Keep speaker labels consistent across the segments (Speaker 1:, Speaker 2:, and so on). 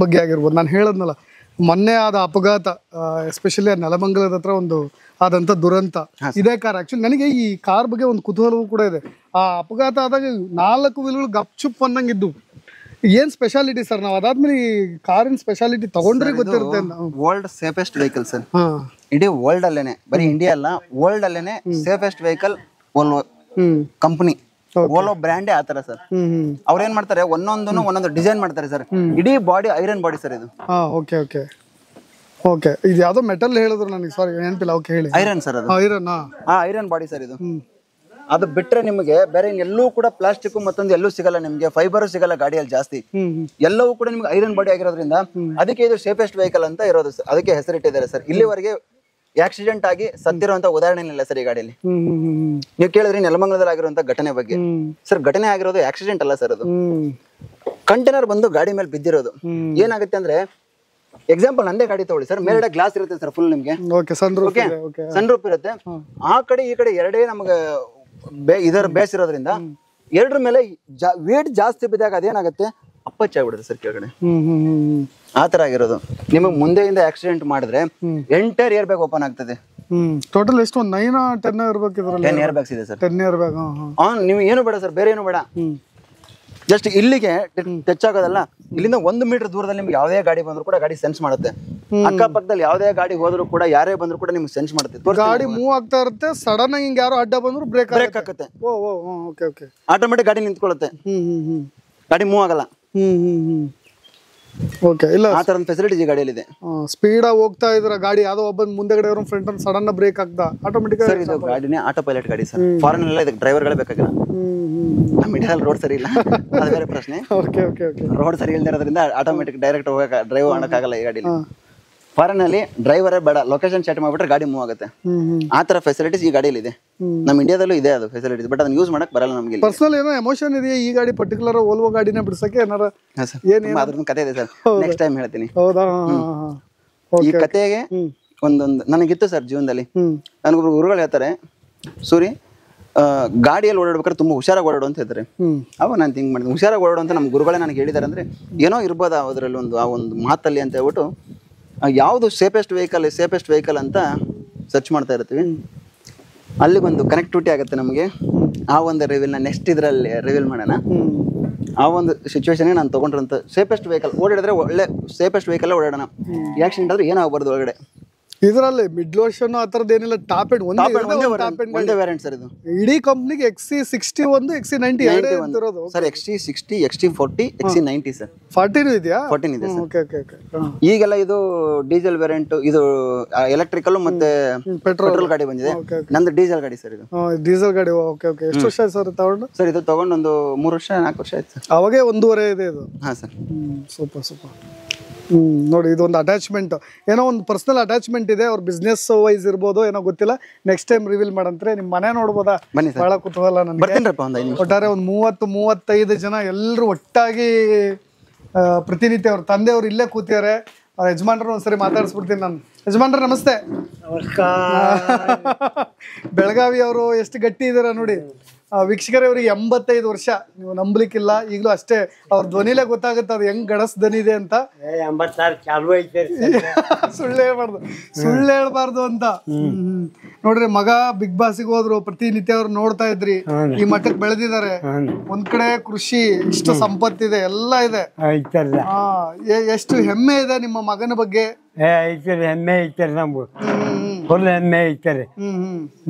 Speaker 1: ಬಗ್ಗೆ ಆಗಿರ್ಬೋದು. ನಾನು ಹೇಳದ್ನಲ್ಲ, ಮೊನ್ನೆ ಆದ ಅಪಘಾತ, ಎಸ್ಪೆಷಲಿ ನೆಲಮಂಗಲದ ಹತ್ರ ಒಂದು ಆದಂಥ ದುರಂತ, ಇದೇ ಕಾರ್. ಆ್ಯಕ್ಚುಲಿ ನನಗೆ ಈ ಕಾರ್ ಬಗ್ಗೆ ಒಂದು ಕುತೂಹಲವೂ ಕೂಡ ಇದೆ. ಆ ಅಪಘಾತ ಆದಾಗ 4 ವೀಲ್ಗಳು ಗಪ್ಚುಪ್ ಅನ್ನಂಗಿದ್ದು, ಏನ್ ಸ್ಪೆಷಾಲಿಟಿ ಸರ್? ನಾವು ಅದಾದ್ಮೇಲೆ ಈ ಕಾರಿನ ಸ್ಪೆಷಾಲಿಟಿ ತಗೊಂಡ್ರೆ ಗೊತ್ತಿರುತ್ತೆ.
Speaker 2: ವರ್ಲ್ಡ್ ಸೇಫೆಸ್ಟ್ ವೆಹಿಕಲ್ ಸರ್, ಇಡೀ ವರ್ಲ್ಡ್ ಅಲ್ಲೇನೆ, ಬರೀ ಇಂಡಿಯಾ ಅಲ್ಲ ವರ್ಲ್ಡ್ ಅಲ್ಲೇನೆ safest vehicle Volvo company. Volvo ಬ್ರ್ಯಾಂಡೇ ಆತರ ಸರ್. ಅವ್ರ ಏನ್ ಮಾಡ್ತಾರೆ, ಒಂದೊಂದು ಡಿಸೈನ್ ಮಾಡ್ತಾರೆ ಸರ್. ಇಡೀ ಬಾಡಿ ಐರನ್ ಬಾಡಿ ಸರ್ ಇದು.
Speaker 1: Okay okay okay. ಇದು ಯಾವ್ದೋ ಮೆಟಲ್ ಹೇಳಿದ್ರು ನನಗೆ, ಸಾರಿ ನೆನಪಿಲ್ಲ. ಓಕೆ ಹೇಳಿ.
Speaker 2: ಐರನ್ ಸರ್ ಅದು. ಐರನ್ ಬಾಡಿ ಸರ್ ಇದು.
Speaker 3: ಅದು ಬಿಟ್ರೆ ನಿಮಗೆ ಬೇರೆ ಎಲ್ಲೂ ಕೂಡ ಪ್ಲಾಸ್ಟಿಕ್ ಮತ್ತೊಂದು ಎಲ್ಲೂ ಸಿಗಲ್ಲ, ನಿಮಗೆ ಫೈಬರ್ ಸಿಗಲ್ಲ ಗಾಡಿಯಲ್ಲಿ ಜಾಸ್ತಿ. ಎಲ್ಲವೂ ಕೂಡ ನಿಮ್ಗೆ ಐರನ್ ಬಾಡಿ ಆಗಿರೋದ್ರಿಂದ ಅದಕ್ಕೆ ಇದು ಸೇಫೆಸ್ಟ್ ವೆಹಿಕಲ್ ಅಂತ ಇರೋದು, ಅದಕ್ಕೆ ಹೆಸರಿಟ್ಟಿದ್ದಾರೆ ಸರ್. ಇಲ್ಲಿವರೆಗೆ ಆಕ್ಸಿಡೆಂಟ್ ಆಗಿ ಸತ್ತಿರುವಂತ ಉದಾಹರಣೆ ಇಲ್ಲ ಸರ್ ಈ ಗಾಡಿಯಲ್ಲಿ. ನೀವು ಕೇಳಿದ್ರಿ ನೆಲಮಂಗಲದಲ್ಲಿ ಆಗಿರುವಂತ ಘಟನೆ ಬಗ್ಗೆ. ಸರ್ ಘಟನೆ ಆಗಿರೋದು ಆಕ್ಸಿಡೆಂಟ್ ಅಲ್ಲ ಸರ್, ಅದು ಕಂಟೈನರ್ ಬಂದು ಗಾಡಿ ಮೇಲೆ ಬಿದ್ದಿರೋದು. ಏನಾಗುತ್ತೆ ಅಂದ್ರೆ, ಎಕ್ಸಾಂಪಲ್ ನಂದೇ ಗಾಡಿ ತಗೊಳ್ಳಿ ಸರ್, ಮೇಲ್ಗಡೆ ಗ್ಲಾಸ್ ಇರುತ್ತೆ ಸರ್ ಫುಲ್ ನಿಮ್ಗೆ, ಸನ್ ರೂಫ್ ಇರುತ್ತೆ. ಆ ಕಡೆ ಈ ಕಡೆ ಎರಡೇ ನಮ್ಗೆ ಇದರ ಬೇಸ್ ಇರೋದ್ರಿಂದ ಎರಡ್ರ ಮೇಲೆ ವೇಟ್ ಜಾಸ್ತಿ ಬಿದ್ದಾಗ ಅದೇನಾಗುತ್ತೆ, ಅಪ್ಪಚ್ಚಾಗ್ಬಿಡುತ್ತೆ ಸರ್ ಕೆಳಗಡೆ. ಆತರ ಆಗಿರೋದು. ನಿಮಗೆ ಮುಂದೆಯಿಂದ ಆಕ್ಸಿಡೆಂಟ್ ಮಾಡಿದ್ರೆ ಎಂಟೈರ್ ಏರ್ ಬ್ಯಾಗ್ ಓಪನ್ ಆಗ್ತದೆ.
Speaker 1: ಟೋಟಲ್ ಎಷ್ಟು, 9 10 ಇರ್ಬೇಕು.
Speaker 3: 10 ಏರ್ ಬ್ಯಾಗ್ಸ್ ಇದೆ ಸರ್.
Speaker 1: 10 air bag.
Speaker 3: ನೀವು ಏನು ಬೇಡ ಸರ್, ಬೇರೆ ಏನು ಬೇಡ, ಜಸ್ಟ್ ಇಲ್ಲಿಗೆ ಟಚ್ ಆಗೋದಲ್ಲ, ಇಲ್ಲಿಂದ 1 ಮೀಟರ್ ದೂರದಲ್ಲಿ ನಿಮ್ಗೆ ಯಾವುದೇ ಗಾಡಿ ಬಂದ್ರು ಕೂಡ ಗಾಡಿ ಸೆನ್ಸ್ ಮಾಡುತ್ತೆ. ಅಕ್ಕಪಕ್ಕದಲ್ಲಿ ಯಾವುದೇ ಗಾಡಿ ಹೋದ್ರು ಕೂಡ, ಯಾರೇ ಬಂದ್ರು ಕೂಡ ನಿಮ್ಗೆ ಸೆನ್ಸ್ ಮಾಡುತ್ತೆ.
Speaker 1: ಗಾಡಿ ಮೂವ್ ಆಗ್ತಾ ಇರುತ್ತೆ, ಸಡನ್ ಆಗಿ ಯಾರೋ ಅಡ್ಡ ಬಂದ್ರು ಬ್ರೇಕ್
Speaker 3: ಆಗುತ್ತೆ,
Speaker 1: ಆಟೋಮೆಟಿಕ್
Speaker 3: ಗಾಡಿ ನಿಂತ್ಕೊಳ್ಳುತ್ತೆ, ಗಾಡಿ ಮೂವ್ ಆಗಲ್ಲ.
Speaker 1: ಓಕೆ, ಇಲ್ಲ
Speaker 3: ಆ ತರದ ಫೆಸಿಲಿಟೀಸ್ ಈ ಗಾಡಿಯಲ್ಲಿ ಇದೆ.
Speaker 1: ಸ್ಪೀಡ್ ಆಗಿ ಹೋಗ್ತಾ ಇದ್ರ ಗಾಡಿ, ಯಾವ್ದೋ ಒಬ್ಬ ಮುಂದೆಗಡೆ ಫ್ರಂಟ್ ಅನ್ನು ಸಡನ್ ಬ್ರೇಕ್ ಆಗ್ತಾ ಆಟೋಮೆಟಿಕ್.
Speaker 3: ಸರ್ ಇದು ಗಾಡಿನೇ ಆಟೋ ಪೈಲಟ್ ಗಾಡಿ ಸರ್. ಫಾರಿನ್ ಎಲ್ಲ ಇದಕ್ಕೆ ಡ್ರೈವರ್ಗಳೇ ಬೇಕಾಗಿಲ್ಲ. ನಮ್ಮ ಇಂಡಿಯಾದಲ್ಲಿ ರೋಡ್ ಸರಿ ಇಲ್ಲ, ಅದು ಬೇರೆ ಪ್ರಶ್ನೆ. ರೋಡ್ ಸರಿ ಇಲ್ದಿರೋದ್ರಿಂದ ಆಟೋಮೆಟಿಕ್ ಡೈರೆಕ್ಟ್ ಹೋಗಕ್ಕೆ ಡ್ರೈವ್ ಮಾಡೋಕ್ಕಾಗಲ್ಲ ಈ ಗಾಡಿಲಿ. ಫಾರಿನ್ ಅಲ್ಲಿ ಡ್ರೈವರೇ ಬೇಡ, ಲೊಕೇಶನ್ ಸೆಟ್ ಮಾಡ್ಬಿಟ್ರೆ ಗಾಡಿ ಮೂವ್ ಆಗುತ್ತೆ. ಆ ತರ ಫೆಸಿಲಿಟೀಸ್ ಈ ಗಾಡಿಯಲ್ಲಿ ಇದೆ. ನಮ್ಮ ಇಂಡಿಯಾದಲ್ಲೂ ಇದೆ ಅದು ಫೆಸಿಲಿಟೀಸ್, ಬಟ್ ಅದನ್ನ ಯೂಸ್ ಮಾಡಕ್ ಬರಲ್ಲ ನಮಗೆ.
Speaker 1: ಪರ್ಸನಲ್ ಏನೋ ಎಮೋಷನ್ ಇದೆಯಾ ಈ ಗಾಡಿ ಪರ್ಟಿಕ್ಯುಲರ್ ವೋಲ್ವೋ ಗಾಡಿನ ಬಿಡ್ಸಕ್ಕೆ? ಏನಾರ
Speaker 3: ಅದ್ರ ಕತೆ ಇದೆ ಸರ್, ನೆಕ್ಸ್ಟ್ ಟೈಮ್ ಹೇಳ್ತೀನಿ.
Speaker 1: ಹೌದಾ?
Speaker 3: ಈ ಕತೆಗೆ ಒಂದೊಂದು ನನಗಿತ್ತು ಸರ್ ಜೀವನದಲ್ಲಿ. ನನಗೊಬ್ರು ಗುರುಗಳು ಹೇಳ್ತಾರೆ, ಸೂರಿ ಗಾಡಿಯಲ್ಲಿ ಓಡಾಡ್ಬೇಕಾದ್ರೆ ತುಂಬಾ ಹುಷಾರಾಗಿ ಓಡಾಡು ಅಂತ ಹೇಳ್ತಾರೆ. ಅವಾಗ ನಾನು ಥಿಂಕ್ ಮಾಡಿದೆ, ಹುಷಾರಾಗಿ ಓಡಾಡು ಅಂತ ನಮ್ಮ ಗುರುಗಳೇ ನನಗೆ ಹೇಳಿದ್ದಾರೆ ಅಂದ್ರೆ ಏನೋ ಇರ್ಬೋದು ಅದರಲ್ಲಿ ಆ ಒಂದು ಮಾತಲ್ಲಿ ಅಂತ ಹೇಳ್ಬಿಟ್ಟು, ಯಾವುದು ಸೇಫೆಸ್ಟ್ ವೆಹಿಕಲ್ ಅಂತ ಸರ್ಚ್ ಮಾಡ್ತಾ ಇರ್ತೀವಿ. ಅಲ್ಲಿ ಒಂದು ಕನೆಕ್ಟಿವಿಟಿ ಆಗುತ್ತೆ ನಮಗೆ. ಆ ಒಂದು ರಿವೀಲ್ನ ನೆಕ್ಸ್ಟ್ ಇದರಲ್ಲಿ ರಿವೀಲ್ ಮಾಡೋಣ. ಆ ಒಂದು ಸಿಚುವೇಶನ್ಗೆ ನಾನು ತೊಗೊಂಡ್ರಂತ ಸೇಫೆಸ್ಟ್ ವೆಹಿಕಲ್ ಓಡಾಡಿದ್ರೆ ಒಳ್ಳೆ ಸೇಫೆಸ್ಟ್ ವೆಹಿಕಲ್ ಓಡಾಡೋಣ. ಆಕ್ಸಿಡೆಂಟ್ ಆದ್ರೆ ಏನಾಗಬಾರ್ದು ಒಳಗಡೆ.
Speaker 1: ಇದರಲ್ಲಿ ಮಿಡ್ ವರ್ಷನ್ ಆ ಥರದ್ದು ಏನಿಲ್ಲ, ಟಾಪ್ ಎಂಡ್ ಒಂದೇ
Speaker 3: ವೇರಿಯಂಟ್ ಸರ್ ಇದು.
Speaker 1: ಇಡೀ ಕಂಪ್ನಿಗೆ XC60 XC90 ಇರೋದು
Speaker 3: sir. XC60 XC40 XC90 sir.
Speaker 1: 40 ಇದೆಯಾ?
Speaker 3: 14 ಇದೆ ಸರ್.
Speaker 1: Okay okay okay.
Speaker 3: ಈಗೆಲ್ಲ ಇದು ಡೀಸೆಲ್ ವೇರಿಯಂಟ್, ಇದು ಎಲೆಕ್ಟ್ರಿಕಲ್ ಮತ್ತೆ ಪೆಟ್ರೋಲ್ ಗಾಡಿ ಬಂದಿದೆ. ನಂದು ಡೀಸೆಲ್ ಗಾಡಿ ಸರ್ ಇದು.
Speaker 1: ಡೀಸೆಲ್ ಗಾಡಿ. Okay okay. ಎಷ್ಟು ವರ್ಷ ಆಯ್ತು ಸರ್ ತಗೊಂಡು?
Speaker 3: ಸರ್ ಇದು ತಗೊಂಡು ಒಂದು 3 ವರ್ಷ 4 ವರ್ಷ ಆಯ್ತು ಸರ್.
Speaker 1: ಅವಾಗೇ 1.5 ಇದೆ ಇದು.
Speaker 3: ಹಾಂ ಸರ್.
Speaker 1: Super super. ನೋಡಿ, ಇದೊಂದು ಅಟ್ಯಾಚ್ಮೆಂಟ್, ಏನೋ ಒಂದು ಪರ್ಸನಲ್ ಅಟ್ಯಾಚ್ಮೆಂಟ್ ಇದೆ. ಅವ್ರ ಬಿಸ್ನೆಸ್ ವೈಸ್ ಇರ್ಬೋದು, ಏನೋ ಗೊತ್ತಿಲ್ಲ. ನೆಕ್ಸ್ಟ್ ಟೈಮ್ ರಿವೀಲ್ ಮಾಡಂತ್ರೆ. ನಿಮ್ಮ ಮನೆ ನೋಡ್ಬೋದಾ? ಬಹಳ ಕುತೂಹಲ ನನಗೆ. ಒಟ್ಟಾರೆ ಒಂದು 30-35 ಜನ ಎಲ್ಲರೂ ಒಟ್ಟಾಗಿ ಪ್ರತಿನಿತ್ಯ ಅವ್ರ ತಂದೆಯವ್ರು ಇಲ್ಲೇ ಕೂತಿದ್ದಾರೆ. ಅವ್ರ ಯಜಮಾನ್ರು ಒಂದ್ಸರಿ ಮಾತಾಡಿಸ್ಬಿಡ್ತೀನಿ ನಾನು. ಯಜಮಾನ್ರ ನಮಸ್ತೆ. ಬೆಳಗಾವಿ ಅವರು ಎಷ್ಟು ಗಟ್ಟಿ ಇದಾರೆ ನೋಡಿ. ವೀಕ್ಷಕರೇ, ಅವ್ರಿಗೆ 85 ವರ್ಷ. ನೀವು ನಂಬಲಿಕ್ಕಿಲ್ಲ, ಈಗಲೂ ಅಷ್ಟೇ. ಅವ್ರ ಧ್ವನಿಲೇ ಗೊತ್ತಾಗುತ್ತೆ ಅದು ಹೆಂಗ್ ಗಡಸ್ ಧ್ವನಿ ಇದೆ ಅಂತ. ಸುಳ್ಳು ಹೇಳ್ಬಾರ್ದು ಅಂತ. ನೋಡ್ರಿ, ಮಗ ಬಿಗ್ ಬಾಸ್ಗೆ ಹೋದ್ರು, ಪ್ರತಿನಿತ್ಯ ಅವ್ರು ನೋಡ್ತಾ ಇದ್ರಿ. ಈ ಮಟ್ಟಕ್ಕೆ ಬೆಳೆದಿದ್ದಾರೆ. ಒಂದ್ ಕಡೆ ಕೃಷಿ, ಇಷ್ಟು ಸಂಪತ್ತಿದೆ, ಎಲ್ಲ ಇದೆ. ಎಷ್ಟು ಹೆಮ್ಮೆ ಇದೆ ನಿಮ್ಮ ಮಗನ ಬಗ್ಗೆ.
Speaker 4: ಹೆಮ್ಮೆ ಐತಾರೆ ನಮ್ಗೆ, ಫುಲ್ ಹೆಮ್ಮೆ ಐತಾರೆ.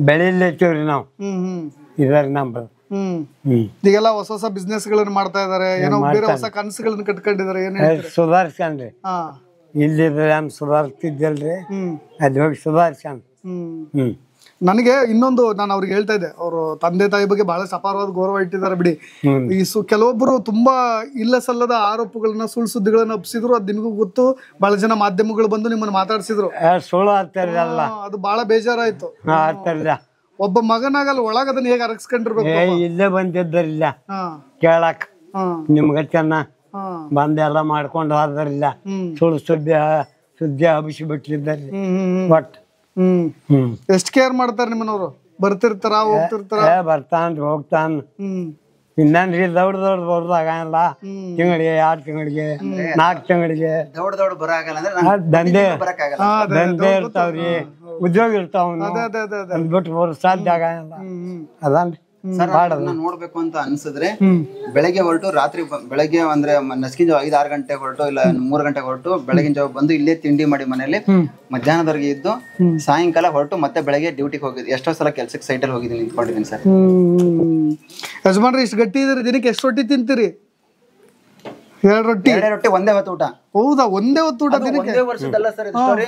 Speaker 4: ಬೆಳಿಲತ್ತೀವ್ರಿ ನಾವು ಇದಾರೆ ನಂಬರ್.
Speaker 1: ಈಗೆಲ್ಲ ಹೊಸ ಬಿಸ್ನೆಸ್ ಗಳನ್ನ ಮಾಡ್ತಾ ಇದಾರೆ, ಏನೋ ಬೇರೆ ಹೊಸ ಕನಸುಗಳನ್ನ ಕಟ್ಕೊಂಡಿದ್ದಾರೆ. ಏನ್
Speaker 4: ಸುಧಾರಿಸ್ಕೊಂಡ್ರಿ, ಇಲ್ಲಿದ್ರೆ ಸುಧಾರಿಸ್ತಿದ್ದಲ್ರಿ, ಅಲ್ಲಿ ಹೋಗಿ ಸುಧಾರಿಸ್ಕೊಂಡ್.
Speaker 1: ನನಗೆ ಇನ್ನೊಂದು ನಾನು ಅವ್ರಿಗೆ ಹೇಳ್ತಾ ಇದ್ದೆ, ಅವರು ತಂದೆ ತಾಯಿ ಬಗ್ಗೆ ಬಹಳಷ್ಟು ಅಪಾರವಾದ ಗೌರವ ಇಟ್ಟಿದ್ದಾರೆ ಬಿಡಿ. ಈ ಕೆಲವೊಬ್ಬರು ತುಂಬಾ ಇಲ್ಲ ಸಲ್ಲದ ಆರೋಪಗಳನ್ನ, ಸುಳ್ಳು ಸುದ್ದಿಗಳನ್ನ ಹಬ್ಸಿದ್ರು. ಅದ್ ನಿಮಗೂ ಗೊತ್ತು. ಬಹಳ ಜನ ಮಾಧ್ಯಮಗಳು ಬಂದು ನಿಮ್ಮನ್ನ ಮಾತಾಡ್ಸಿದ್ರು.
Speaker 4: ಸುಳ್ಳು ಆಗ್ತಾರಲ್ಲ,
Speaker 1: ಅದು ಬಹಳ ಬೇಜಾರಾಯ್ತು. ಒಬ್ಬ ಮಗನಾಗಲ್ಲ, ಒಳಗ ಅದನ್ನ ಹೇಗೆ ಅರಗಿಸ್ಕೊಂಡಿರ್ಬೇಕು.
Speaker 4: ಇಲ್ಲೇ ಬಂದಿದ್ದರಿಲ್ಲ ಕೇಳಕ್, ನಿಮ್ಗೆ ಚೆನ್ನ ಬಂದೆಲ್ಲ ಮಾಡ್ಕೊಂಡು ಹೋದ್ರಿಲ್ಲ. ಸುಳ್ಳು ಸುದ್ದಿ ಹಬ್ಬಿಸಿ ಬಿಟ್ಟಿದ್ದಾರೆ. ಬಟ್
Speaker 1: ಎಷ್ಟ್ ಕೇರ್ ಮಾಡ್ತಾರ ನಿಮ್ಮನವ್ರು? ಬರ್ತಿರ್ತಾರ, ಹೋಗ್ತಿರ್ತಾರ?
Speaker 4: ಬರ್ತಾನ್ರಿ, ಹೋಗ್ತಾನ. ಇನ್ನೇನ್ರಿ ದೊಡ್ಡ ಬರೋದಾಗಲ್ಲ, ತಿಂಗಳಿಗೆ 2 ತಿಂಗಳಿಗೆ 4 ತಿಂಗಳಿಗೆ
Speaker 3: ದೊಡ್ಡ ಬರಾಗಲ್ಲ ಅಂದ್ರೆ
Speaker 4: ದಂಧೆ
Speaker 3: ಬರಕ್ಕಾಗಲ್ಲ.
Speaker 4: ದಂಧೆ ಇರ್ತಾವ್ರಿ, ಉದ್ಯೋಗ ಇರ್ತಾವ, ಬಿಟ್ಟು ಬರೋ ಸಾಧ್ಯ ಆಗಲ್ಲ. ಅದನ್ರಿ
Speaker 3: ಸರ್ ನೋಡ್ಬೇಕು ಅಂತ ಅನ್ಸಿದ್ರೆ ಬೆಳಗ್ಗೆ ಹೊರಟು ರಾತ್ರಿ ಬೆಳಗ್ಗೆ ಅಂದ್ರೆ ನಸ್ಕಿನ ಜಾವ 5-6 ಗಂಟೆ ಹೊರಟು ಇಲ್ಲ 3 ಗಂಟೆ ಹೊರಟು ಬೆಳಗಿನ ಜಾವ ಬಂದು ಇಲ್ಲೇ ತಿಂಡಿ ಮಾಡಿ ಮನೇಲಿ ಮಧ್ಯಾಹ್ನದವರೆಗೆ ಇದ್ದು ಸಾಯಂಕಾಲ ಹೊರಟು ಮತ್ತೆ ಬೆಳಗ್ಗೆ ಡ್ಯೂಟಿಗೆ ಹೋಗಿದ್ದೆ. ಎಷ್ಟೋ ಸಲ ಕೆಲ್ಸಕ್ಕೆ ಸೈಟಲ್ಲಿ ಹೋಗಿದ್ದೀನಿ, ನಿಂತ್ಕೊಂಡಿದ್ದೀನಿ ಸರ್.
Speaker 1: ಯಜಮಾನ್ರಿ ಇಷ್ಟು ಗಟ್ಟಿ ಇದ್ರೆ ದಿನಕ್ಕೆ ಎಷ್ಟು ರೊಟ್ಟಿ ತಿಂತೀರಿ? 2 ರೊಟ್ಟಿ?
Speaker 3: 2 ರೊಟ್ಟಿ ಒಂದೇ ಹೊತ್ತು ಊಟ.
Speaker 1: ಹೌದಾ? ಒಂದೇ ಹೊತ್ತು ಊಟ ದಿನಕ್ಕೆ?
Speaker 3: ಒಂದೇ ವರ್ಷದಲ್ಲ ಸರ್ ಇದು ಸ್ಟೋರಿ.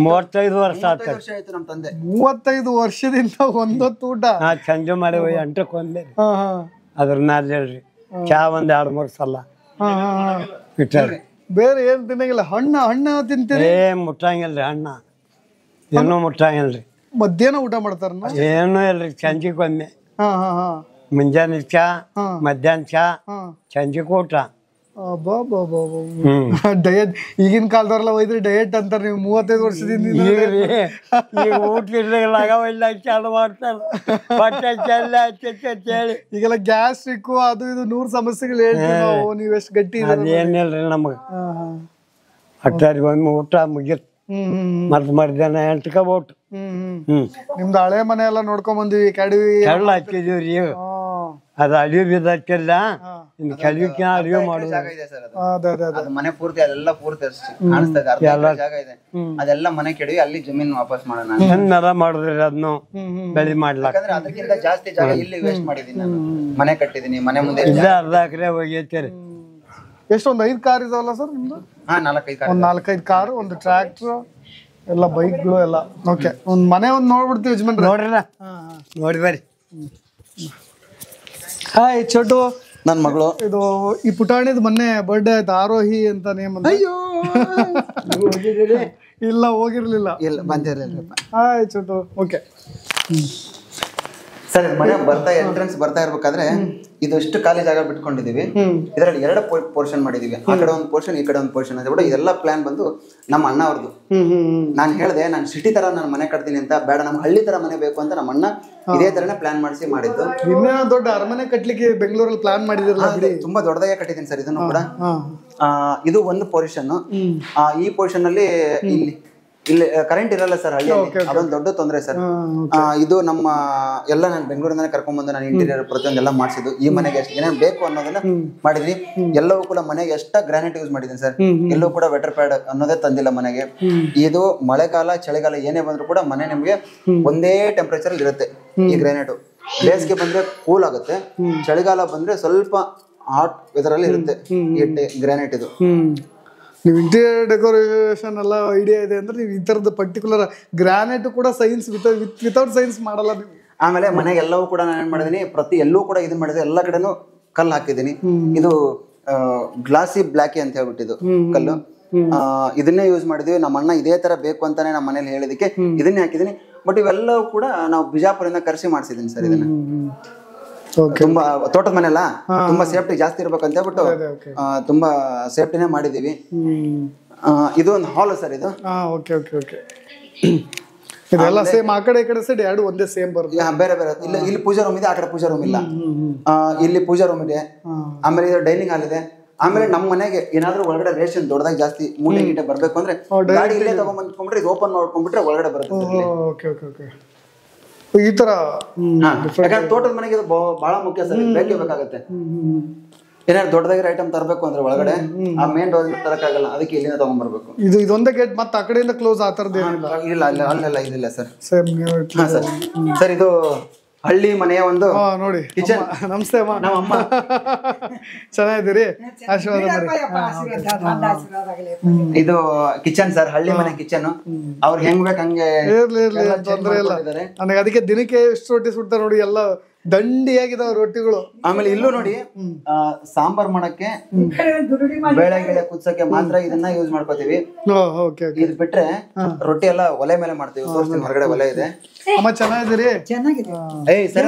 Speaker 4: 35 ವರ್ಷ ಆತ.
Speaker 3: 35 ವರ್ಷ ಆಯ್ತು ನಮ್ಮ ತಂದೆ.
Speaker 1: 35 ವರ್ಷದಿಂದ ಒಂದೊತ್ತು ಊಟ?
Speaker 4: ನಾ ಸಂಜೆ ಮಾಡಿ 8ಕ್ಕೆ ಒಂದೇ ಅದ್ರ ಮ್ಯಾಲ ಹೇಳ್ರಿ ಚಾ 1-2-3 ಸಲ ಬಿಟ್ಟಾರ್ರಿ.
Speaker 1: ಬೇರೆ ಏನ್ ತಿನ್ನಂಗಿಲ್ಲ? ಹಣ್ಣು ತಿಂತೀರಿ?
Speaker 4: ಮುಟ್ಟಂಗಿಲ್ರಿ, ಹಣ್ಣ ಏನೂ ಮುಟ್ಟಂಗಿಲ್ರಿ.
Speaker 1: ಮಧ್ಯಾಹ್ನ ಊಟ ಮಾಡ್ತಾರ?
Speaker 4: ಏನೂ ಇಲ್ರಿ, ಸಂಜೆಗೆ ಒಮ್ಮೆ. ಮುಂಜಾನೆ ಚಾ, ಮಧ್ಯಾಹ್ನ ಚಾ, ಸಂಜೆಗೆ ಊಟ.
Speaker 1: ಡಯಟ್ ಈಗಿನ ಕಾಲದವ್ರೆಲ್ಲ ಹೋಯ್ದ್ರಿ ಡಯಟ್ ಅಂತಾರ. ನೀವು 35 ವರ್ಷದಿಂದ
Speaker 4: ಈಗ್ರಿ ಈಗ ಊಟ ಇರ್ಲಿಲ್ಲ ಚಾಲು ಮಾಡ್ತಾರ.
Speaker 1: ಈಗೆಲ್ಲ ಗ್ಯಾಸ್ಟ್ರಿಕ್ ಅದು ಇದು 100 ಸಮಸ್ಯೆಗಳು ಹೇಳ್ತೀವಿ ನಾವು. ನೀವ್ ಎಷ್ಟು ಗಟ್ಟಿ?
Speaker 4: ಅದೇನಿಲ್ರಿ ನಮಗ. ಅಟ್ಟಾರಿ ಒಮ್ಮೆ ಊಟ ಮುಗಿತ್ ಮತ್ ಮಧ್ಯಾಹ್ನ 8ಕ್ಕೆ ಊಟ.
Speaker 1: ನಿಮ್ದು ಹಳೆ ಮನೆ ಎಲ್ಲ ನೋಡ್ಕೊಂಡ್ ಬಂದಿವಿ. ಕೆಡವಿ
Speaker 4: ಕೆಳ್ಳ ಹಾಕಿದೀವ್ರಿ. ಅದು ಅಡಿಗೆ ಬಿದ್ದಿಲ್ಲ, ಇನ್ನು ಕೆಳಗೆ ಅಡಿಗೆ ಮಾಡೋದು.
Speaker 3: ಮನೆ ಪೂರ್ತಿ ಅದೆಲ್ಲ ಪೂರ್ತಿ ಕಾಣಿಸ್ತಾ ಇದೆ, ಜಾಗ ಇದೆ. ಅದೆಲ್ಲ ಮನೆ ಕೆಡವಿ ಅಲ್ಲಿ ಜಮೀನ್ ವಾಪಸ್ ಮಾಡೋಣ
Speaker 4: ನೆಲ ಮಾಡಿದ್ರಿ. ಅದನ್ನು ಬೆಳಿ ಮಾಡ್ಲಾಕ
Speaker 3: ಅದಕ್ಕಿಂತ ಜಾಸ್ತಿ ಜಾಗ ಇಲ್ಲಿ ವೇಸ್ಟ್ ಮಾಡಿದೀನಿ ನಾನು. ಮನೆ ಕಟ್ಟಿದೀನಿ, ಮನೆ ಮುಂದೆ
Speaker 4: ಇಲ್ಲ 1/2 ಎಕರೆ ಹೋಗೈತಿರಿ.
Speaker 1: ಎಷ್ಟೊಂದು 5 ಕಾರ್ ಇದಾವಲ್ಲ ಸರ್ ನಿಮ್ದು?
Speaker 3: 4-5 ಕಾರ್.
Speaker 1: ಒಂದ್ 4-5 ಕಾರು, ಒಂದು ಟ್ರ್ಯಾಕ್ಟರ್, ಎಲ್ಲ ಬೈಕ್ಗಳು ಎಲ್ಲ. ಓಕೆ, ಒಂದ್ ಮನೆ ಒಂದ್ ನೋಡ್ಬಿಡ್ತೀವಿ ಯಜಮಾನ್.
Speaker 4: ನೋಡ್ರಿಲ್ಲ, ನೋಡಿ ಬರ್ರಿ.
Speaker 1: ಹಾಯ್ ಚೋಟು,
Speaker 3: ನನ್ ಮಗಳು.
Speaker 1: ಇದು ಈ ಪುಟಾಣಿದ್ ಮೊನ್ನೆ ಬರ್ಡೇ ಆಯ್ತು, ಆರೋಹಿ ಅಂತ ನೇಮ್ ಅಂತ. ಇಲ್ಲ ಹೋಗಿರ್ಲಿಲ್ಲ.
Speaker 3: ಇಲ್ಲ ಬಂದಿರಲಿಲ್ಲ.
Speaker 1: ಹಾಯ್ ಚೋಟು. ಓಕೆ
Speaker 3: ಸರ್, ಮನೆ ಎಂಟ್ರೆನ್ಸ್ ಬರ್ತಾ ಇರ್ಬೇಕಾದ್ರೆ ಇದು ಎಷ್ಟು ಖಾಲಿ ಜಾಗ ಬಿಟ್ಕೊಂಡಿದೀವಿ. ಇದರಲ್ಲಿ 2 ಪೋರ್ಷನ್ ಮಾಡಿದೀವಿ. ಆ ಕಡೆ ಒಂದು ಪೋರ್ಷನ್, ಈ ಕಡೆ ಒಂದು ಪೋರ್ಷನ್ ಅಂತ. ಇದೆಲ್ಲ ಪ್ಲಾನ್ ಬಂದು ನಮ್ಮ ಅಣ್ಣ ಅವ್ರದ್ದು. ನಾನು ಹೇಳಿದೆ, ನಾನು ಸಿಟಿ ತರ ನಾನು ಮನೆ ಕಟ್ತೀನಿ ಅಂತ, ಬೇಡ ನಮ್ಮ ಹಳ್ಳಿ ತರ ಮನೆ ಬೇಕು ಅಂತ ನಮ್ಮ ಅಣ್ಣ ಇದೇ ತರನೇ ಪ್ಲಾನ್ ಮಾಡಿಸಿ ಮಾಡಿದ್ದು.
Speaker 1: ಇನ್ನೇನೋ ದೊಡ್ಡ ಅರಮನೆ ಕಟ್ಲಿಕ್ಕೆ ಬೆಂಗಳೂರಲ್ಲಿ ಪ್ಲಾನ್ ಮಾಡಿದಿರಲ್ಲ?
Speaker 3: ತುಂಬಾ ದೊಡ್ಡದಾಗೆ ಕಟ್ಟಿದ್ದೀನಿ ಸರ್ ಇದನ್ನು ಕೂಡ. ಇದು ಒಂದು ಪೋರ್ಷನ್. ಈ ಪೋರ್ಷನ್ ಅಲ್ಲಿ ಇಲ್ಲಿ ಕರೆಂಟ್ ಇರಲ್ಲ ಸರ್ ಹಳ್ಳಿಯಲ್ಲಿ, ಅದೊಂದು ದೊಡ್ಡ ತೊಂದರೆ ಸರ್. ಇದು ನಮ್ಮ ಎಲ್ಲ ನಾನು ಬೆಂಗಳೂರಿಂದಾನೆ ಕರ್ಕೊಂಡ್ ಬಂದು ನಾನು ಇಂಟೀರಿಯರ್ ಪ್ರತಿಯೊಂದೆಲ್ಲ ಮಾಡಿಸಿದ್ದು. ಈ ಮನೆಗೆ ಎಷ್ಟು ಏನೇನು ಬೇಕು ಅನ್ನೋದನ್ನ ಮಾಡಿದ್ವಿ. ಎಲ್ಲವೂ ಕೂಡ ಮನೆಗೆ ಎಷ್ಟ ಗ್ರಾನೈಟ್ ಯೂಸ್ ಮಾಡಿದ್ದೀನಿ ಸರ್. ಎಲ್ಲೂ ಕೂಡ ವೆಟರ್ ಪ್ಯಾಡ್ ಅನ್ನೋದೇ ತಂದಿಲ್ಲ ಮನೆಗೆ. ಇದು ಮಳೆಗಾಲ ಚಳಿಗಾಲ ಏನೇ ಬಂದ್ರು ಕೂಡ ಮನೆ ನಿಮ್ಗೆ ಒಂದೇ ಟೆಂಪರೇಚರ್ ಅಲ್ಲಿ ಇರುತ್ತೆ. ಈ ಗ್ರಾನೈಟ್ ಬೇಸಿಗೆ ಬಂದ್ರೆ ಕೂಲ್ ಆಗುತ್ತೆ, ಚಳಿಗಾಲ ಬಂದ್ರೆ ಸ್ವಲ್ಪ ಹಾಟ್ ವೆದರ್ ಅಲ್ಲಿ ಇರುತ್ತೆ ಈ ಗ್ರಾನೈಟ್. ಇದು
Speaker 1: ನೀವು ಇಂಟೀರಿಯರ್ ಡೆಕೋರೇಷನ್ ಎಲ್ಲ ಐಡಿಯಾ ಇದೆ ಅಂದ್ರೆ ನೀವು ಈ ತರದ ಪರ್ಟಿಕ್ಯುಲರ್ ಗ್ರಾನೈಟ್ ಕೂಡ ಸೈನ್ಸ್ ವಿತೌಟ್ ಸೈನ್ಸ್ ಮಾಡಲ್ಲ ನೀವು.
Speaker 3: ಆಮೇಲೆ ಮನೆಗೆ ಎಲ್ಲವೂ ಕೂಡ ನಾನು ಏನ್ ಮಾಡಿದೀನಿ, ಪ್ರತಿ ಎಲ್ಲೂ ಕೂಡ ಇದನ್ನ ಮಾಡಿದೆ, ಎಲ್ಲ ಕಡೆನೂ ಕಲ್ಲು ಹಾಕಿದೀನಿ. ಇದು ಗ್ಲಾಸಿ ಬ್ಲಾಕಿ ಅಂತ ಹೇಳ್ಬಿಟ್ಟಿದ್ದು ಕಲ್ಲು. ಇದನ್ನೇ ಯೂಸ್ ಮಾಡಿದ್ವಿ. ನಮ್ಮ ಅಣ್ಣ ಇದೇ ತರ ಬೇಕು ಅಂತಾನೆ ನಮ್ಮ ಮನೇಲಿ ಹೇಳಿದಕ್ಕೆ ಇದನ್ನೇ ಹಾಕಿದೀನಿ. ಬಟ್ ಇವೆಲ್ಲವೂ ಕೂಡ ನಾವು ಬಿಜಾಪುರದಿಂದ ಕರೆಸಿ ಮಾಡಿಸಿದೀನಿ ಸರ್ ಇದನ್ನ. ತುಂಬಾ ತೋಟದ ಮನೆಲ್ಲ ತುಂಬಾ ಸೇಫ್ಟಿ ಜಾಸ್ತಿ ಇರ್ಬೇಕಂತ ಹೇಳ್ಬಿಟ್ಟು ತುಂಬಾ ಸೇಫ್ಟಿನೇ ಮಾಡಿದೀವಿ. ಇದು ಒಂದು ಹಾಲ್ ಸರ್. ಇದು
Speaker 1: ಇದೆಲ್ಲ ಸೇಮ್, ಆ ಕಡೆ ಈ ಕಡೆ ಸೈಡ್ 2 ಒಂದೇ ಸೇಮ್ ಬರುತ್ತೆ.
Speaker 3: ಬೇರೆ ಬೇರೆ. ಇಲ್ಲಿ ಪೂಜಾ ರೂಮ್ ಇದೆ, ಆ ಕಡೆ ಪೂಜಾ ರೂಮ್ ಇಲ್ಲ. ಇಲ್ಲಿ ಪೂಜಾ ರೂಮ್ ಇದೆ, ಆಮೇಲೆ ಇದು ಡೈನಿಂಗ್ ಹಾಲ್ ಇದೆ. ಆಮೇಲೆ ನಮ್ಮ ಮನೆಗೆ ಏನಾದ್ರೂ ಒಳಗಡೆ ರೇಷನ್ ದೊಡ್ಡದಾಗಿ ಜಾಸ್ತಿ ಮೂಟೆ ಗೀಟೆ ಬರ್ಬೇಕು ಅಂದ್ರೆ ಗಾಡಿ ಇಲ್ಲೇ ತಗೊಂಡ್ಬಂದ್ಕೊಂಡ್ಬಿಟ್ರೆ ಇದು ಓಪನ್ ಮಾಡ್ಕೊಂಡ್ಬಿಟ್ರೆ ಒಳಗಡೆ ಬರುತ್ತೆ.
Speaker 1: ಈ ತರ
Speaker 3: ಯಾಕಂದ್ರೆ ತೋಟದ ಮನೆಗೆ ಇದು ಬಹಳ ಮುಖ್ಯ ಸರ್, ಬೇಕೇ ಬೇಕಾಗುತ್ತೆ. ಏನಾದ್ರು ದೊಡ್ಡದಾಗಿರೋ ಐಟಮ್ ತರಬೇಕು ಅಂದ್ರೆ ಒಳಗಡೆ ಆ ಮೇನ್ ಡೋರ್ ತರಕಾಗಲ್ಲ, ಅದಕ್ಕೆ ಇಲ್ಲಿಂದ ತಗೊಂಡ್ಬರ್ಬೇಕು.
Speaker 1: ಇದೊಂದೇ ಗೇಟ್ ಮತ್ತೆ ಆ ಕಡೆಯಿಂದ ಕ್ಲೋಸ್ ಆ ತರದ್ದು ಏನಿಲ್ಲ?
Speaker 3: ಇಲ್ಲ, ಅಲ್ಲೆಲ್ಲ ಇದಿಲ್ಲ ಸರ್.
Speaker 1: ಸರ್
Speaker 3: ಸರ್ ಇದು ಹಳ್ಳಿ ಮನೆಯ ಒಂದು
Speaker 1: ನೋಡಿ
Speaker 3: ಕಿಚನ್.
Speaker 1: ನಮಸ್ತೆ ಅಮ್ಮ.
Speaker 3: ನಮ್ಮಮ್ಮ
Speaker 1: ಚೆನ್ನಾಗಿದ್ದೀರಿ? ಆಶೀರ್ವಾದ ಮಾಡಿ.
Speaker 3: ಇದು ಕಿಚನ್ ಸರ್, ಹಳ್ಳಿ ಮನೆ ಕಿಚನ್. ಅವ್ರು ಹೆಂಗ್ ಬೇಕ ಹಂಗೆ
Speaker 1: ಇರ್ಲಿ ತೊಂದ್ರೆ ಇಲ್ಲ. ನನಗೆ ಅದಕ್ಕೆ ದಿನಕ್ಕೆ ಎಷ್ಟು ರೊಟ್ಟಿ ಸುಡ್ತಾರೆ ನೋಡಿ, ಎಲ್ಲ ದಂಡಿಯಾಗಿದಾವ ರೊಟ್ಟಿಗಳು.
Speaker 3: ಆಮೇಲೆ ಇಲ್ಲೂ ನೋಡಿ, ಸಾಂಬಾರ್ ಮಾಡಕ್ಕೆ ಬೇಳೆ ಗಿಳೆ ಕುದ್ಸಕ್ಕೆ ಮಾತ್ರ ಇದನ್ನ ಯೂಸ್ ಮಾಡ್ಕೋತೀವಿ. ಇದು ಬಿಟ್ರೆ ರೊಟ್ಟಿ ಎಲ್ಲ ಒಲೆ ಮೇಲೆ ಮಾಡ್ತೀವಿ. ತೋರಿಸ್ತೀನಿ, ಹೊರಗಡೆ ಒಲೆ ಇದೆ.
Speaker 1: ಅಮ್ಮ ಚೆನ್ನಾಗಿದ್ದೀರಿ?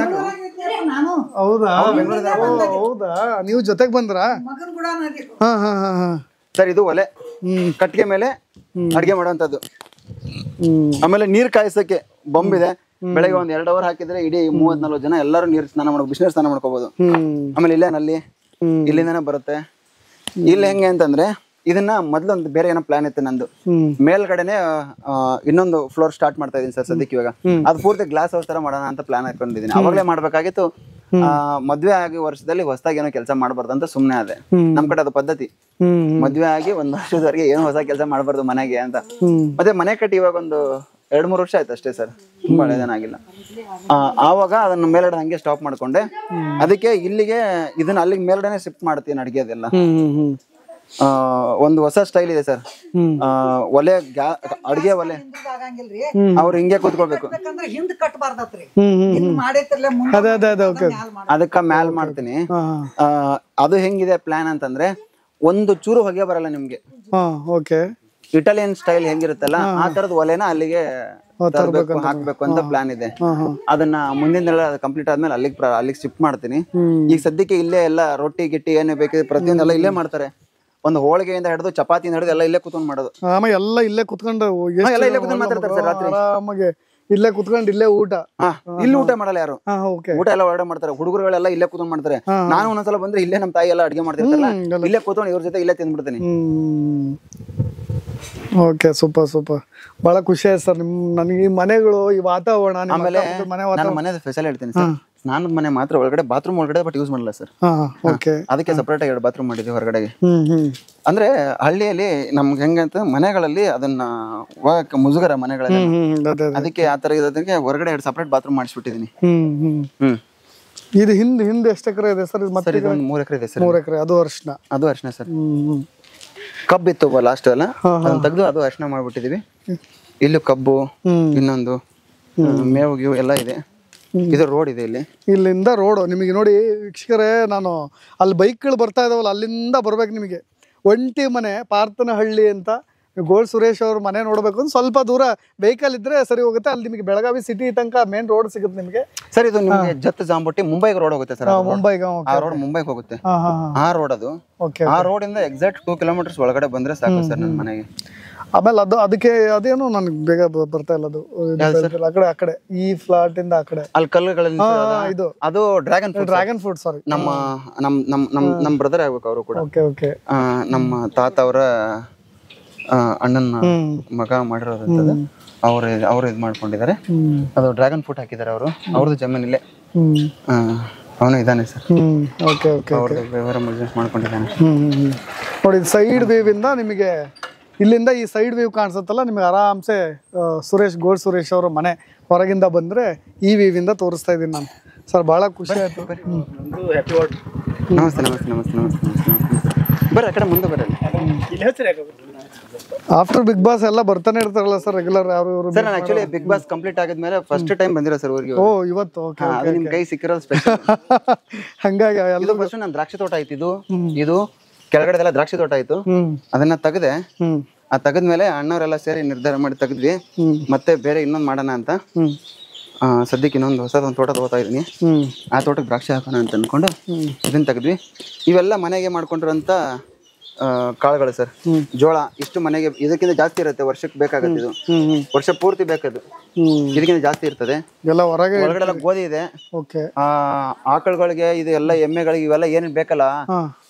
Speaker 1: ಹೌದಾ? ಹೌದಾ, ನೀವು ಜೊತೆಗ್ ಬಂದ್ರಾ?
Speaker 3: ಸರ್ ಇದು ಒಲೆ, ಕಟ್ಟಿಗೆ ಮೇಲೆ ಅಡ್ಗೆ ಮಾಡೋಂಥದ್ದು. ಆಮೇಲೆ ನೀರ್ ಕಾಯಿಸಕ್ಕೆ ಬೊಂಬಿದೆ. ಬೆಳಗ್ಗೆ ಒಂದ್ 2 ಅವರ್ ಹಾಕಿದ್ರೆ ಇಡೀ 30-40 ಜನ ಎಲ್ಲರೂ ನೀರು ಸ್ನಾನ ಮಾಡ್ಬೋದು, ಬಿಸಿನೀರು ಸ್ನಾನ ಮಾಡ್ಕೋಬಹುದು. ಆಮೇಲೆ ಇಲ್ಲೇ ನಲ್ಲಿ ಇಲ್ಲಿಂದಾನೆ ಬರುತ್ತೆ. ಇಲ್ಲಿ ಹೆಂಗೆ ಅಂತಂದ್ರೆ ಇದನ್ನ ಮೊದ್ಲೊಂದು ಬೇರೆ ಏನೋ ಪ್ಲಾನ್ ಇತ್ತು ನಂದು. ಮೇಲ್ಗಡೆನೆ ಇನ್ನೊಂದು ಫ್ಲೋರ್ ಸ್ಟಾರ್ಟ್ ಮಾಡ್ತಾ ಇದೀನಿ ಸರ್ ಸದ್ಯಕ್ಕೆ. ಇವಾಗ ಅದು ಪೂರ್ತಿ ಗ್ಲಾಸ್ ಹೌಸ್ ತರ ಮಾಡೋಣ ಅಂತ ಪ್ಲಾನ್ ಹಾಕೊಂಡಿದ್ದೀನಿ. ಅವಾಗಲೇ ಮಾಡ್ಬೇಕಾಗಿತ್ತು. ಮದ್ವೆ ಆಗಿ ವರ್ಷದಲ್ಲಿ ಹೊಸದಾಗಿ ಏನೋ ಕೆಲಸ ಮಾಡಬಾರ್ದು ಅಂತ ಸುಮ್ನೆ ಅದೇ. ನಮ್ ಕಡೆ ಅದು ಪದ್ಧತಿ. ಮದ್ವೆ ಆಗಿ 1 ವರ್ಷದವರೆಗೆ ಏನು ಹೊಸ ಕೆಲಸ ಮಾಡಬಾರ್ದು ಮನೆಗೆ ಅಂತ. ಮತ್ತೆ ಮನೆ ಕಟ್ಟಿ ಇವಾಗ ಒಂದು 2-3 ವರ್ಷ ಆಯ್ತು ಅಷ್ಟೇ ಸರ್, ತುಂಬಾ ಹಳೇದೇನಾಗಿಲ್ಲ. ಆವಾಗ ಅದನ್ನ ಮೇಲ್ಗಡೆ ಹಂಗೆ ಸ್ಟಾಪ್ ಮಾಡ್ಕೊಂಡೆ. ಅದಕ್ಕೆ ಇಲ್ಲಿಗೆ ಇದನ್ನ ಅಲ್ಲಿಗೆ ಮೇಲ್ಗಡೆನೆ ಶಿಫ್ಟ್ ಮಾಡ್ತೀನಿ ಅಡಿಗೆದೆಲ್ಲ. ಒಂದು ಹೊಸ ಸ್ಟೈಲ್ ಇದೆ ಸರ್. ಒಲೆ ಅಡಿಗೆ ಒಲೆ ಅವ್ರು ಹಿಂಗೆ ಕೂತ್ಕೊಳ್ಬೇಕು. ಅದಕ್ಕ ಮ್ಯಾಲ್ ಮಾಡ್ತೀನಿ. ಅದು ಹೆಂಗಿದೆ ಪ್ಲಾನ್ ಅಂತಂದ್ರೆ ಒಂದು ಚೂರು ಹೊಗೆ ಬರಲ್ಲ ನಿಮ್ಗೆ. ಇಟಾಲಿಯನ್ ಸ್ಟೈಲ್ ಹೆಂಗಿರುತ್ತಲ್ಲ ಆ ತರದ ಒಲೆನ ಅಲ್ಲಿಗೆ ಹಾಕ್ಬೇಕು ಅಂತ ಪ್ಲಾನ್ ಇದೆ. ಅದನ್ನ ಮುಂದಿನ ದಿನ ಕಂಪ್ಲೀಟ್ ಆದ್ಮೇಲೆ ಅಲ್ಲಿಗೆ ಶಿಫ್ಟ್ ಮಾಡ್ತೀನಿ. ಈಗ ಸದ್ಯಕ್ಕೆ ಇಲ್ಲೇ ಎಲ್ಲ ರೊಟ್ಟಿ ಗಿಟ್ಟಿ ಏನೇ ಬೇಕಿದೆ ಪ್ರತಿಯೊಂದೆಲ್ಲ ಇಲ್ಲೇ ಮಾಡ್ತಾರೆ. ಒಂದು ಹೋಳಿಗೆಯಿಂದ ಹಿಡಿದು ಚಪಾತಿಯಿಂದ ಹಿಡಿದು ಎಲ್ಲ ಇಲ್ಲೇ ಕುತ್ಕೊಂಡು ಮಾಡೋದು.
Speaker 1: ಎಲ್ಲ ಇಲ್ಲೇ ಕುತ್ಕೊಂಡು
Speaker 3: ಎಲ್ಲ ಇಲ್ಲೇ ಕುತ್ಕೊಂಡು ಮಾತಾಡ್ತಾರೆ ಸರ್ ರಾತ್ರಿ.
Speaker 1: ಇಲ್ಲೇ ಕುತ್ಕೊಂಡು ಇಲ್ಲೇ ಊಟ.
Speaker 3: ಇಲ್ಲಿ ಊಟ ಮಾಡಲ್ಲ ಯಾರು. ಊಟ ಎಲ್ಲ ಹೊರಗಡೆ ಮಾಡ್ತಾರೆ. ಹುಡುಗರುಗಳೆಲ್ಲ ಇಲ್ಲೇ ಕುತ್ಕೊಂಡು ಮಾಡ್ತಾರೆ. ನಾನು ಒಂದೊಂದ್ಸಲ ಬಂದ್ರೆ ಇಲ್ಲೇ ನಮ್ಮ ತಾಯಿ ಎಲ್ಲ ಅಡಿಗೆ ಮಾಡ್ತಿರ್ತಾರಲ್ಲ, ಇಲ್ಲೇ ಕೂತ್ಕೊಂಡು ಇವ್ರ ಜೊತೆ ಇಲ್ಲೇ ತಿಂದ್ಬಿಡ್ತೀನಿ.
Speaker 1: Okay, super super. ಬಹಳ ಖುಷಿ ಆಯ್ತು ಸರ್ ನನಗೆ ಈ ಮನೆಗಳು, ಈ ವಾತಾವರಣ.
Speaker 3: ಆಮೇಲೆ ನಾನು ಮನೆ ಸ್ಪೆಷಲ್ ಹೇಳ್ತೀನಿ ಸರ್. ಸ್ನಾನದ ಮನೆ ಮಾತ್ರ ಒಳಗಡೆ, ಬಾತ್ರೂಮ್ ಒಳಗಡೆ ಬಟ್ ಯೂಸ್ ಮಾಡಲ್ಲ ಸರ್. ಅದಕ್ಕೆ ಸಪರೇಟ್ ಆಗಿ 2 ಬಾತ್ರೂಮ್ ಮಾಡಿದ್ವಿ ಹೊರಗಡೆಗೆ. ಅಂದ್ರೆ ಹಳ್ಳಿಯಲ್ಲಿ ನಮ್ಗೆ ಹೆಂಗಂತ ಮನೆಗಳಲ್ಲಿ ಅದನ್ನ ಮುಜುಗರ ಮನೆಗಳಲ್ಲಿ, ಅದಕ್ಕೆ ಆತರ ಇರೋದಕ್ಕೆ ಹೊರಗಡೆ 2 ಸಪರೇಟ್ ಬಾತ್ರೂಮ್ ಮಾಡಿಸ್ಬಿಟ್ಟಿದೀನಿ.
Speaker 1: ಇದು ಹಿಂದೆ ಎಷ್ಟು ಎಕರೆ ಇದೆ ಸರ್? ಮತ್ತೆ
Speaker 3: 3 ಎಕರೆ ಇದೆ ಸರ್.
Speaker 1: 3 ಎಕರೆ. ಅದು ಅರ್ಶನ
Speaker 3: ಸರ್. ಕಬ್ಬು ಇತ್ತು ಲಾಸ್ಟ್ ಎಲ್ಲ ಅದನ್ನ ತೆಗೆದು ಅದು ಅರ್ಶನ ಮಾಡ್ಬಿಟ್ಟಿದೀವಿ. ಇಲ್ಲಿ ಕಬ್ಬು, ಇನ್ನೊಂದು ಮೇವು ಗೀವು ಎಲ್ಲ ಇದೆ. ಇದು ರೋಡ್ ಇದೆ.
Speaker 1: ಇಲ್ಲಿಂದ ರೋಡ್ ನಿಮಗೆ ನೋಡಿ ವೀಕ್ಷಕರೇ, ನಾನು ಅಲ್ಲಿ ಬೈಕ್ಗಳು ಬರ್ತಾ ಇದಾವಲ್ಲ ಅಲ್ಲಿಂದ ಬರ್ಬೇಕು ನಿಮಗೆ. ಒಂಟಿ ಮನೆ ಪಾರ್ಥನಹಳ್ಳಿ ಅಂತ, ಗೋಲ್ಡ್ ಸುರೇಶ್ ಅವ್ರ ಮನೆ ನೋಡ್ಬೇಕು ಅಂದ್ರೆ ಸ್ವಲ್ಪ ದೂರ ವೆಹಿಕಲ್ ಇದ್ರೆ ಸರಿ ಹೋಗುತ್ತೆ. ಅಲ್ಲಿ ನಿಮಗೆ ಬೆಳಗಾವಿ ಸಿಟಿ ತನಕ ಮೇನ್ ರೋಡ್ ಸಿಗುತ್ತೆ ನಿಮಗೆ
Speaker 3: ಸರ್. ಇದು ನಿಮಗೆ ಜತ್ ಜಾಂಬುಟ್ಟಿ ಮುಂಬೈಗೆ ರೋಡ್ ಹೋಗುತ್ತೆ ಸರ್.
Speaker 1: ಮುಂಬೈಗೆ
Speaker 3: ಆ ರೋಡ್ ಮುಂಬೈಗೆ ಹೋಗುತ್ತೆ. ಆ ರೋಡ್ ಅದು. ಆ ರೋಡ್ ಇಂದ ಎಕ್ಸಾಕ್ಟ್ 2 ಕಿಲೋಮೀಟರ್ಸ್ ಒಳಗಡೆ ಬಂದ್ರೆ ಸಾಕು ಸರ್ ನನ್ನ ಮನೆಗೆ.
Speaker 1: ಆಮೇಲೆ ಅದಕ್ಕೆ ಅದೇನು ನನ್ಗೆ ಬೇಗ ಬರ್ತಾ ಇಲ್ಲ. ಅದು ಆ ಕಡೆ ಈ ಫ್ಲಾಟ್ ಇಂದ ಆ ಕಡೆ
Speaker 3: ಅಲ್ಲಿ ಕಲ್ಲುಗಳಲ್ಲಿ
Speaker 1: ಇದು
Speaker 3: ಅದು
Speaker 1: ಡ್ರ್ಯಾಗನ್ ಫ್ರೂಟ್. ಸಾರಿ,
Speaker 3: ನಮ್ಮ ಬ್ರದರ್ ಆಗ್ಬೇಕು ಅವರು ಕೂಡ. ನಮ್ಮ ತಾತ ಅವರ ಅಣ್ಣನ ಮಗ ಮಾಡಿರೋದಂತದ್ದು. ಅವ್ರು ಇದು ಮಾಡ್ಕೊಂಡಿದ್ದಾರೆ. ಅದು ಡ್ರ್ಯಾಗನ್ ಫ್ರೂಟ್ ಹಾಕಿದ್ದಾರೆ ಅವರು. ಅವ್ರದ್ದು ಜಮೀನಿಲ್ಲೇ ಅವನು ಇದ್ದಾನೆ ಸರ್. ಅವ್ರದ್ದು ವ್ಯವಹಾರ ಬಿಸ್ನೆಸ್ ಮಾಡ್ಕೊಂಡಿದ್ದಾನೆ
Speaker 1: ನೋಡಿ. ಸೈಡ್ ವ್ಯೂ ಇಂದ ನಿಮಗೆ ಇಲ್ಲಿಂದ ಈ ಸೈಡ್ ವ್ಯೂ ಕಾಣಿಸುತ್ತಲ್ಲ, ನಿಮಗೆ ಆರಾಮ್ಸೆ ಗೋಲ್ಡ್ ಸುರೇಶ್ ಅವರ ಮನೆ ಹೊರಗಿಂದ ಬಂದ್ರೆ ಈ ವ್ಯೂ ಇಂದ ತೋರಿಸ್ತಾ ಇದ್ದೀನಿ ನಾನು ಸರ್. ಬಹಳ ಖುಷಿ ಆಯ್ತು.
Speaker 3: ನಮಸ್ತೆ ನಮಸ್ತೆ ನಮಸ್ತೆ ನಮಸ್ತೆ ಬರ್ರಿ ಆ ಕಡೆ ಮುಂದೆ ಬರ್ರಿ.
Speaker 1: ಆಫ್ಟರ್ ಬಿಗ್ ಬಾಸ್ ಎಲ್ಲ ಬರ್ತಾನೆ ಇರ್ತಾರಲ್ಲ ಸರ್ ರೆಗ್ಯುಲರ್ ಯಾರು ಇವರು?
Speaker 3: ಸರ್ ನಾನು ಆಕ್ಚುಲಿ ಬಿಗ್ ಬಾಸ್ ಕಂಪ್ಲೀಟ್ ಆಗಿದ್ಮೇಲೆ ಫಸ್ಟ್ ಟೈಮ್ ಬಂದಿರೋ ಸರ್ ಊರಿಗೆ.
Speaker 1: ಓ, ಇವತ್ತು
Speaker 3: ನಿಮ್ ಕೈ ಸಿಕ್ಕಿರೋದು ಸ್ಪೆಷಲ್.
Speaker 1: ಹಂಗಾಗಿ
Speaker 3: ಎಲ್ಲ ಫಸ್ಟ್ ನನ್ನ ದ್ರಾಕ್ಷಿ ತೋಟ ಆಯ್ತು. ಇದು ಕೆಳಗಡೆದೆಲ್ಲ ದ್ರಾಕ್ಷಿ ತೋಟ ಆಯ್ತು. ಅದನ್ನ ತೆಗೆದೆ. ಆ ತೆಗೆದ್ಮೇಲೆ ಅಣ್ಣವರೆಲ್ಲ ಸೇರಿ ನಿರ್ಧಾರ ಮಾಡಿ ತೆಗೆದ್ವಿ. ಮತ್ತೆ ಬೇರೆ ಇನ್ನೊಂದು ಮಾಡೋಣ ಅಂತ ಸದ್ಯಕ್ಕೆ ಇನ್ನೊಂದು ಹೊಸದೊಂದು ತೋಟ ತಗೋತಾ ಇದೀನಿ. ಆ ತೋಟಕ್ಕೆ ದ್ರಾಕ್ಷಿ ಹಾಕೋಣ ಅಂತ ಅನ್ಕೊಂಡು ಇದನ್ನ ತೆಗೆದ್ವಿ. ಇವೆಲ್ಲ ಮನೆಗೆ ಮಾಡ್ಕೊಂಡಿರೋಂಥ ಕಾಳುಗಳು ಸರ್. ಜೋಳ ಇಷ್ಟು ಮನೆಗೆ, ಇದಕ್ಕಿಂತ ಜಾಸ್ತಿ ಇರುತ್ತೆ. ವರ್ಷಕ್ಕೆ ಬೇಕಾಗತ್ತೆ. ಇದು ವರ್ಷ ಪೂರ್ತಿ ಬೇಕದು. ಇದಕ್ಕಿಂತ ಜಾಸ್ತಿ ಇರ್ತದೆ. ಒಳಗಡೆ ಎಲ್ಲ ಗೋಧಿ ಇದೆ. ಆಕಳುಗಳಿಗೆ ಇದು ಎಲ್ಲ ಎಮ್ಮೆಗಳಿಗೆ ಇವೆಲ್ಲ ಏನೇನ್ ಬೇಕಲ್ಲ,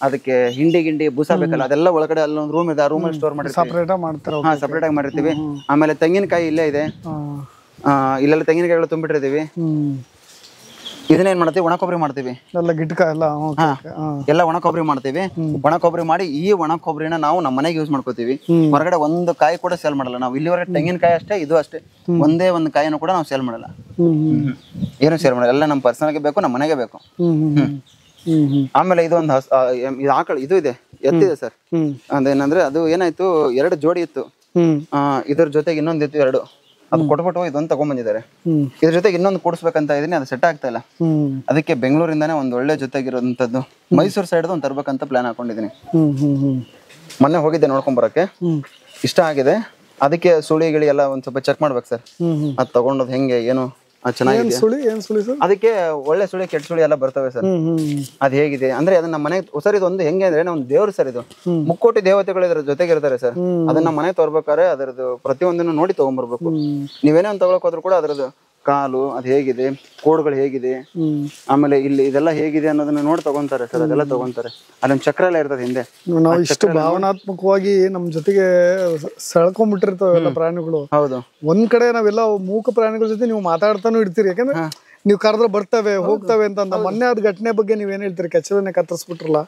Speaker 3: ಅದಕ್ಕೆ ಹಿಂಡಿ ಬೂಸ ಬೇಕಲ್ಲ, ಅದೆಲ್ಲ ಒಳಗಡೆ ಅಲ್ಲೊಂದು ರೂಮ್ ಇದೆ. ಆ ರೂಮಲ್ಲಿ ಸ್ಟೋರ್ ಮಾಡಿರ್ತೀವಿ. ಸಪರೇಟ್ ಆಗಿ ಮಾಡಿರ್ತೀವಿ. ಆಮೇಲೆ ತೆಂಗಿನಕಾಯಿ ಇಲ್ಲೇ ಇದೆ. ಇಲ್ಲೆಲ್ಲ ತೆಂಗಿನಕಾಯಿಗಳು ತುಂಬಿಟ್ಟಿರ್ತೀವಿ. ಇದನ್ನೇನ್ ಮಾಡ್ತೀವಿ, ಒಣ ಕೊಬ್ಬರಿ ಮಾಡ್ತೀವಿ. ಎಲ್ಲ ಒಣ ಕೊಬ್ಬರಿ ಮಾಡ್ತೀವಿ. ಒಣ ಕೊಬ್ಬರಿ ಮಾಡಿ ಈ ಒಣ ಕೊಬ್ಬರಿನ ನಾವು ನಮ್ಮ ಮನೆಗೆ ಯೂಸ್ ಮಾಡ್ಕೋತೀವಿ. ಹೊರಗಡೆ ಒಂದು ಕಾಯಿ ಕೂಡ ಸೇಲ್ ಮಾಡಲ್ಲ ನಾವು. ಇಲ್ಲಿವರೆಗೆ ತೆಂಗಿನಕಾಯಿ ಅಷ್ಟೇ, ಇದು ಅಷ್ಟೇ. ಒಂದೇ ಒಂದು ಕಾಯಿನೂ ಕೂಡ ನಾವು ಸೇಲ್ ಮಾಡಲ್ಲ. ಏನು ಸೇಲ್ ಮಾಡಲ್ಲ. ಎಲ್ಲ ನಮ್ಮ ಪರ್ಸನಲ್ಗೆ ಬೇಕು, ನಮ್ಮ ಮನೆಗೆ ಬೇಕು. ಆಮೇಲೆ ಇದೊಂದು ಆಕಳು ಇದು ಇದೆ, ಎತ್ತಿದೆ ಸರ್. ಅದೇನಂದ್ರೆ ಅದು ಏನಾಯ್ತು, 2 ಜೋಡಿ ಇತ್ತು. ಇದ್ರ ಜೊತೆಗೆ ಇನ್ನೊಂದು ಇತ್ತು 2. ಅದು ಕೊಟ್ಬಿಟ್ಟು ಇದೊಂದು ತಗೊಂಡ್ಬಂದಿದ್ದಾರೆ. ಇದ್ರ ಜೊತೆಗೆ ಇನ್ನೊಂದು ಕೂಡಿಸ್ಬೇಕಂತ ಇದೀನಿ. ಅದು ಸೆಟ್ ಆಗ್ತಾ ಇಲ್ಲ. ಅದಕ್ಕೆ ಬೆಂಗಳೂರಿಂದಾನೇ ಒಂದು ಒಳ್ಳೆ ಜೊತೆಗಿರೋಂಥದ್ದು ಮೈಸೂರು ಸೈಡ್ ಒಂದು ತರ್ಬೇಕಂತ ಪ್ಲಾನ್ ಹಾಕೊಂಡಿದೀನಿ. ಮೊನ್ನೆ ಹೋಗಿದ್ದೆ ನೋಡ್ಕೊಂಡ್ ಬರಕ್ಕೆ. ಇಷ್ಟ ಆಗಿದೆ. ಅದಕ್ಕೆ ಸುಳಿ ಗಿಳಿ ಎಲ್ಲ ಒಂದ್ ಸ್ವಲ್ಪ ಚೆಕ್ ಮಾಡ್ಬೇಕು ಸರ್. ಅದು ತಗೊಂಡದ್ ಹೆಂಗೆ ಏನು ಚೆನ್ನಾಗಿದೆ. ಅದಕ್ಕೆ ಒಳ್ಳೆ ಸುಳಿ ಕೆಟ್ಟ ಸುಳಿ ಎಲ್ಲ ಬರ್ತವೆ ಸರ್. ಅದ್ ಹೇಗಿದೆ ಅಂದ್ರೆ ಅದನ್ನ ಮನೆ ಸರ್, ಇದೊಂದು ಹೆಂಗೆ ಅಂದ್ರೆ ನಾವು ದೇವ್ರು ಸರ್. ಇದು 3 ಕೋಟಿ ದೇವತೆಗಳು ಇದ್ರ ಜೊತೆಗೆ ಇರ್ತಾರೆ ಸರ್. ಅದನ್ನ ಮನೆ ತೋರ್ಬೇಕಾದ್ರೆ ಅದರದ್ದು ಪ್ರತಿಯೊಂದನ್ನು ನೋಡಿ ತಗೊಂಡ್ಬರ್ಬೇಕು. ನೀವೇನೇ ಒಂದು ತಗೊಳಕ್ ಹೋದ್ರು ಕೂಡ ಅದ್ರದ್ದು ಕಾಲು ಅದ್ ಹೇಗಿದೆ, ಕೋಡ್ಗಳು ಹೇಗಿದೆ, ಆಮೇಲೆ ಇಲ್ಲಿ ಇದೆಲ್ಲ ಹೇಗಿದೆ ಅನ್ನೋದನ್ನ ನೋಡಿ ತಗೊಂತಾರೆ ಸರ್. ಅದೆಲ್ಲ ತಗೊಂತಾರೆ. ಅಲ್ಲೊಂದ್ ಚಕ್ರ ಎಲ್ಲ ಇರ್ತದೆ ಹಿಂದೆ.
Speaker 1: ನಾವು ಇಷ್ಟು ಭಾವನಾತ್ಮಕವಾಗಿ ನಮ್ ಜೊತೆಗೆ ಸೆಳ್ಕೊಂಡ್ಬಿಟ್ಟಿರ್ತಾವ ಎಲ್ಲ ಪ್ರಾಣಿಗಳು.
Speaker 3: ಹೌದು.
Speaker 1: ಒಂದ್ ಕಡೆ ನಾವೆಲ್ಲ ಮೂಕ ಪ್ರಾಣಿಗಳ ಜೊತೆ ನೀವು ಮಾತಾಡ್ತಾನು ಇರ್ತೀರಿ, ಯಾಕಂದ್ರೆ ನೀವು ಕರೆದ್ರೆ ಬರ್ತವೆ ಹೋಗ್ತವೆ ಅಂತ. ಮೊನ್ನೆ ಅದ್ ಘಟನೆ ಬಗ್ಗೆ ನೀವ್ ಏನ್ ಹೇಳ್ತೀರಿ? ಕೆಚ್ಚಲನ್ನೇ ಕತ್ತರಿಸ್ಬಿಟ್ರಲ್ಲ,